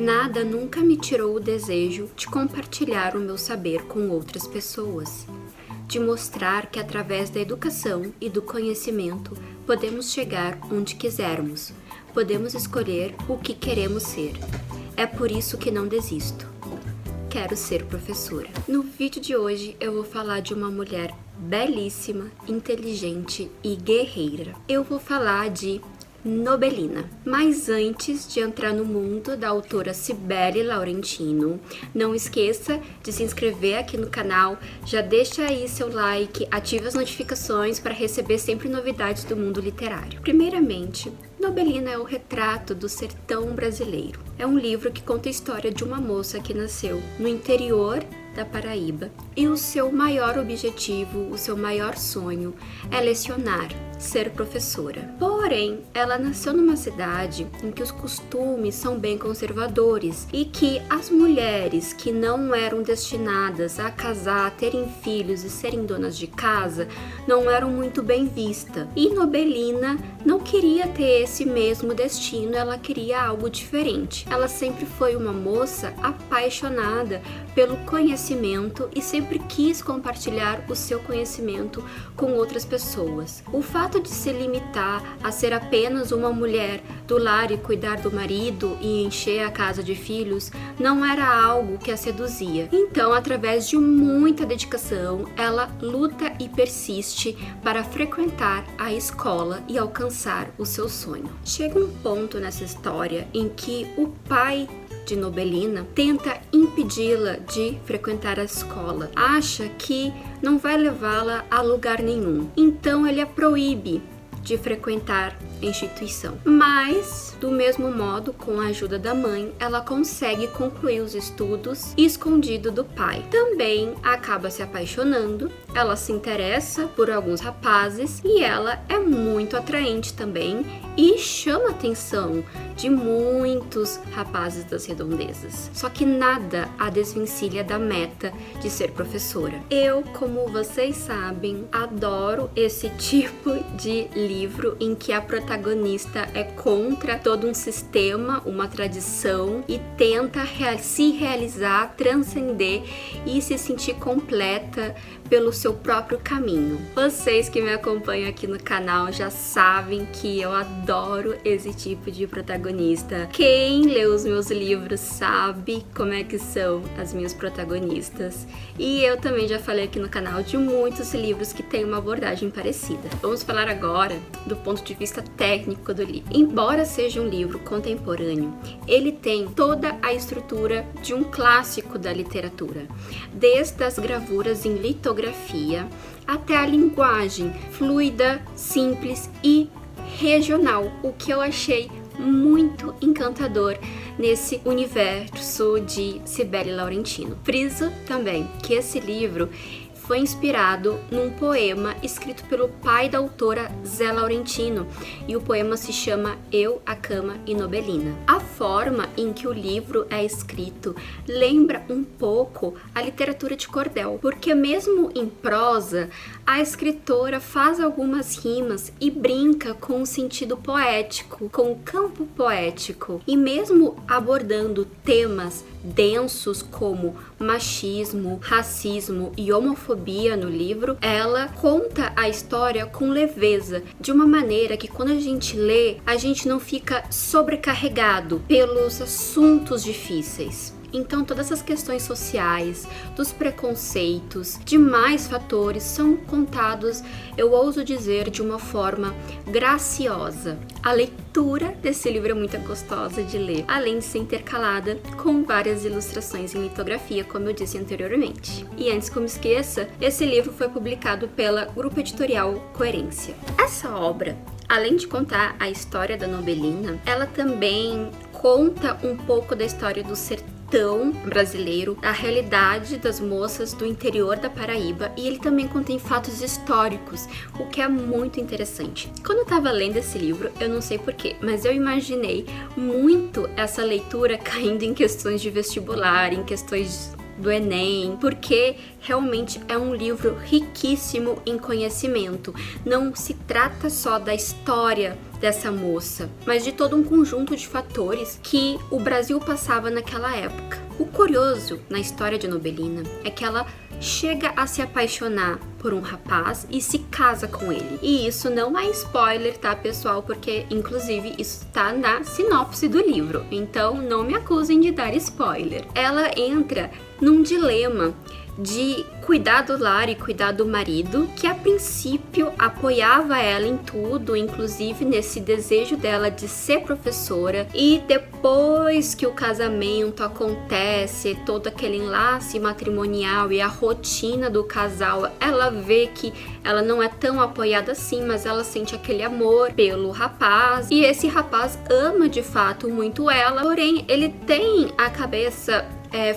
Nada nunca me tirou o desejo de compartilhar o meu saber com outras pessoas, de mostrar que através da educação e do conhecimento podemos chegar onde quisermos, podemos escolher o que queremos ser. É por isso que não desisto. Quero ser professora. No vídeo de hoje eu vou falar de uma mulher belíssima, inteligente e guerreira. Eu vou falar de Nobelina. Mas antes de entrar no mundo da autora Cibele Laurentino, não esqueça de se inscrever aqui no canal, já deixa aí seu like, ative as notificações para receber sempre novidades do mundo literário. Primeiramente, Nobelina é o retrato do sertão brasileiro. É um livro que conta a história de uma moça que nasceu no interior da Paraíba e o seu maior objetivo, o seu maior sonho é lecionar, ser professora. Porém, ela nasceu numa cidade em que os costumes são bem conservadores e que as mulheres que não eram destinadas a casar, a terem filhos e serem donas de casa não eram muito bem vistas. E Nobelina não queria ter esse mesmo destino, ela queria algo diferente. Ela sempre foi uma moça apaixonada pelo conhecimento e sempre quis compartilhar o seu conhecimento com outras pessoas. O fato de se limitar a ser apenas uma mulher do lar e cuidar do marido e encher a casa de filhos não era algo que a seduzia. Então, através de muita dedicação, ela luta e persiste para frequentar a escola e alcançar o seu sonho. Chega um ponto nessa história em que o pai de Nobelina tenta impedi-la de frequentar a escola, acha que não vai levá-la a lugar nenhum, então ele a proíbe de frequentar a instituição. Mas, do mesmo modo, com a ajuda da mãe, ela consegue concluir os estudos escondido do pai. Também acaba se apaixonando, ela se interessa por alguns rapazes e ela é muito atraente também e chama a atenção de muitos rapazes das redondezas. Só que nada a desvencilha da meta de ser professora. Eu, como vocês sabem, adoro esse tipo de livro em que a protagonista é contra todo um sistema, uma tradição e tenta se realizar, transcender e se sentir completa pelo seu próprio caminho. Vocês que me acompanham aqui no canal já sabem que eu adoro esse tipo de protagonista. Quem lê os meus livros sabe como é que são as minhas protagonistas. E eu também já falei aqui no canal de muitos livros que têm uma abordagem parecida. Vamos falar agora do ponto de vista técnico do livro. Embora seja um livro contemporâneo, ele tem toda a estrutura de um clássico da literatura, desde as gravuras em litografia até a linguagem fluida, simples e regional, o que eu achei muito encantador nesse universo de Cibele Laurentino. Friso também que esse livro foi inspirado num poema escrito pelo pai da autora Zé Laurentino, e o poema se chama Eu, a Cama e Nobelina. A forma em que o livro é escrito lembra um pouco a literatura de cordel, porque mesmo em prosa, a escritora faz algumas rimas e brinca com o sentido poético, com o campo poético, e mesmo abordando temas densos como machismo, racismo e homofobia no livro, ela conta a história com leveza, de uma maneira que quando a gente lê, a gente não fica sobrecarregado pelos assuntos difíceis. Então todas essas questões sociais, dos preconceitos, demais fatores são contados, eu ouso dizer, de uma forma graciosa. A leitura desse livro é muito gostosa de ler, além de ser intercalada com várias ilustrações em litografia, como eu disse anteriormente. E antes que eu me esqueça, esse livro foi publicado pela Grupo Editorial Coerência. Essa obra, além de contar a história da Nobelina, ela também conta um pouco da história do sertão brasileiro, a realidade das moças do interior da Paraíba, e ele também contém fatos históricos, o que é muito interessante. Quando eu tava lendo esse livro, eu não sei porquê, mas eu imaginei muito essa leitura caindo em questões de vestibular, em questões do Enem, porque realmente é um livro riquíssimo em conhecimento. Não se trata só da história dessa moça, mas de todo um conjunto de fatores que o Brasil passava naquela época. O curioso na história de Nobelina é que ela chega a se apaixonar por um rapaz e se casa com ele. E isso não é spoiler, tá, pessoal? Porque, inclusive, isso tá na sinopse do livro. Então, não me acusem de dar spoiler. Ela entra num dilema de cuidar do lar e cuidar do marido, que a princípio apoiava ela em tudo, inclusive nesse desejo dela de ser professora, e depois que o casamento acontece, todo aquele enlace matrimonial e a rotina do casal, ela vê que ela não é tão apoiada assim, mas ela sente aquele amor pelo rapaz, e esse rapaz ama de fato muito ela, porém ele tem a cabeça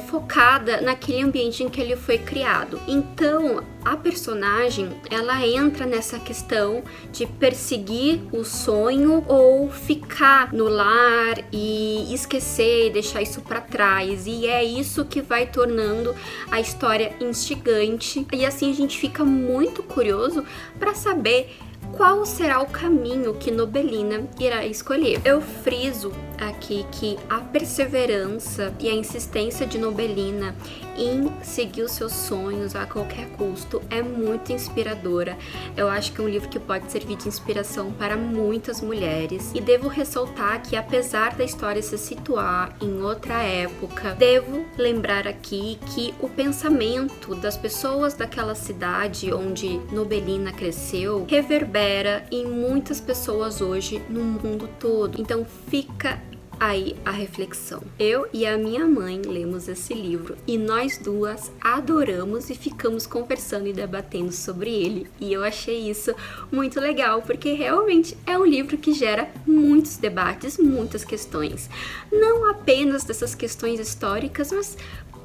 focada naquele ambiente em que ele foi criado. Então, a personagem, ela entra nessa questão de perseguir o sonho ou ficar no lar e esquecer e deixar isso para trás. E é isso que vai tornando a história instigante. E assim a gente fica muito curioso para saber qual será o caminho que Nobelina irá escolher. Eu friso aqui que a perseverança e a insistência de Nobelina em seguir os seus sonhos a qualquer custo é muito inspiradora. Eu acho que é um livro que pode servir de inspiração para muitas mulheres. E devo ressaltar que, apesar da história se situar em outra época, devo lembrar aqui que o pensamento das pessoas daquela cidade onde Nobelina cresceu reverbera em muitas pessoas hoje no mundo todo. Então fica aí a reflexão. Eu e a minha mãe lemos esse livro e nós duas adoramos e ficamos conversando e debatendo sobre ele. E eu achei isso muito legal, porque realmente é um livro que gera muitos debates, muitas questões. Não apenas dessas questões históricas, mas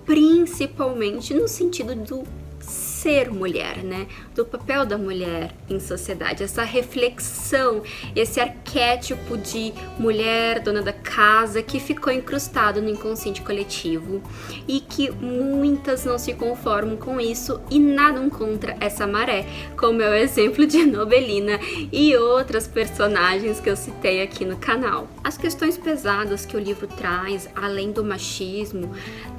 principalmente no sentido do ser mulher, né? Do papel da mulher em sociedade, essa reflexão, esse arquétipo de mulher dona da casa que ficou incrustado no inconsciente coletivo e que muitas não se conformam com isso e nadam contra essa maré, como é o exemplo de Nobelina e outras personagens que eu citei aqui no canal. As questões pesadas que o livro traz, além do machismo,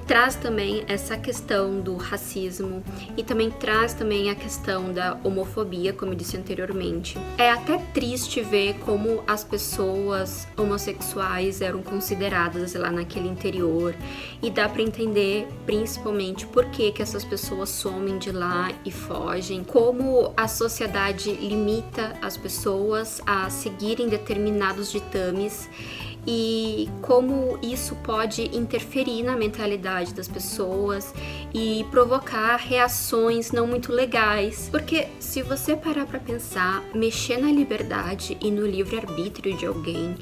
traz também essa questão do racismo e também traz também a questão da homofobia, como eu disse anteriormente. É até triste ver como as pessoas homossexuais eram consideradas lá naquele interior e dá para entender principalmente por que essas pessoas somem de lá e fogem, como a sociedade limita as pessoas a seguirem determinados ditames e como isso pode interferir na mentalidade das pessoas e provocar reações não muito legais. Porque se você parar para pensar, mexer na liberdade e no livre-arbítrio de alguém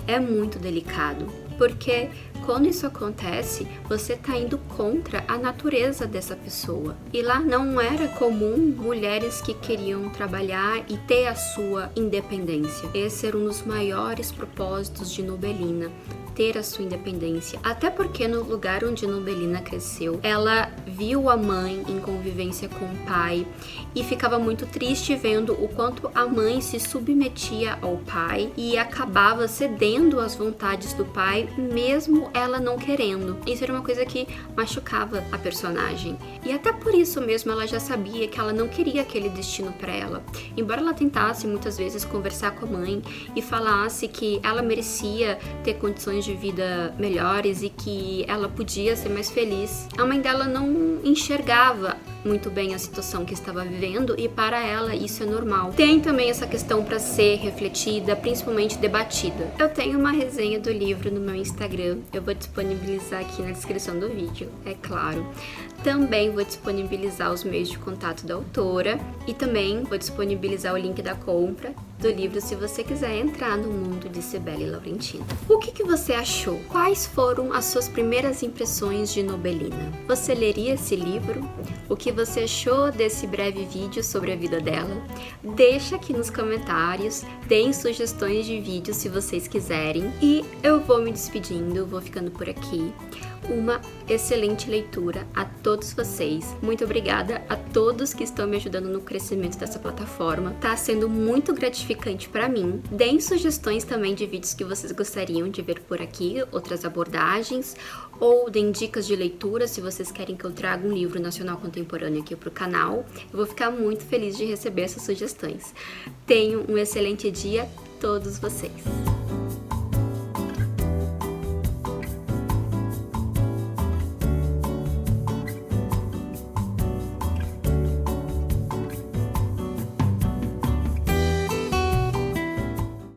é muito delicado. Porque quando isso acontece, você tá indo contra a natureza dessa pessoa. E lá não era comum mulheres que queriam trabalhar e ter a sua independência. Esse era um dos maiores propósitos de Nobelina, ter a sua independência. Até porque no lugar onde Nobelina cresceu, ela viu a mãe em convivência com o pai e ficava muito triste vendo o quanto a mãe se submetia ao pai e acabava cedendo às vontades do pai, mesmo ela não querendo. Isso era uma coisa que machucava a personagem. E até por isso mesmo ela já sabia que ela não queria aquele destino para ela. Embora ela tentasse muitas vezes conversar com a mãe e falasse que ela merecia ter condições de vida melhores e que ela podia ser mais feliz, a mãe dela não enxergava muito bem a situação que estava vivendo e para ela isso é normal. Tem também essa questão para ser refletida, principalmente debatida. Eu tenho uma resenha do livro no meu Instagram, eu vou disponibilizar aqui na descrição do vídeo, é claro. Também vou disponibilizar os meios de contato da autora e também vou disponibilizar o link da compra do livro se você quiser entrar no mundo de Cibele Laurentino. O que você achou? Quais foram as suas primeiras impressões de Nobelina? Você leria esse livro? O que você achou desse breve vídeo sobre a vida dela? Deixa aqui nos comentários, deem sugestões de vídeos se vocês quiserem. E eu vou me despedindo, vou ficando por aqui. uma excelente leitura a todos vocês. Muito obrigada a todos que estão me ajudando no crescimento dessa plataforma. Tá sendo muito gratificante para mim. Deem sugestões também de vídeos que vocês gostariam de ver por aqui, outras abordagens, ou deem dicas de leitura se vocês querem que eu traga um livro nacional contemporâneo aqui pro canal. Eu vou ficar muito feliz de receber essas sugestões. Tenham um excelente dia, todos vocês!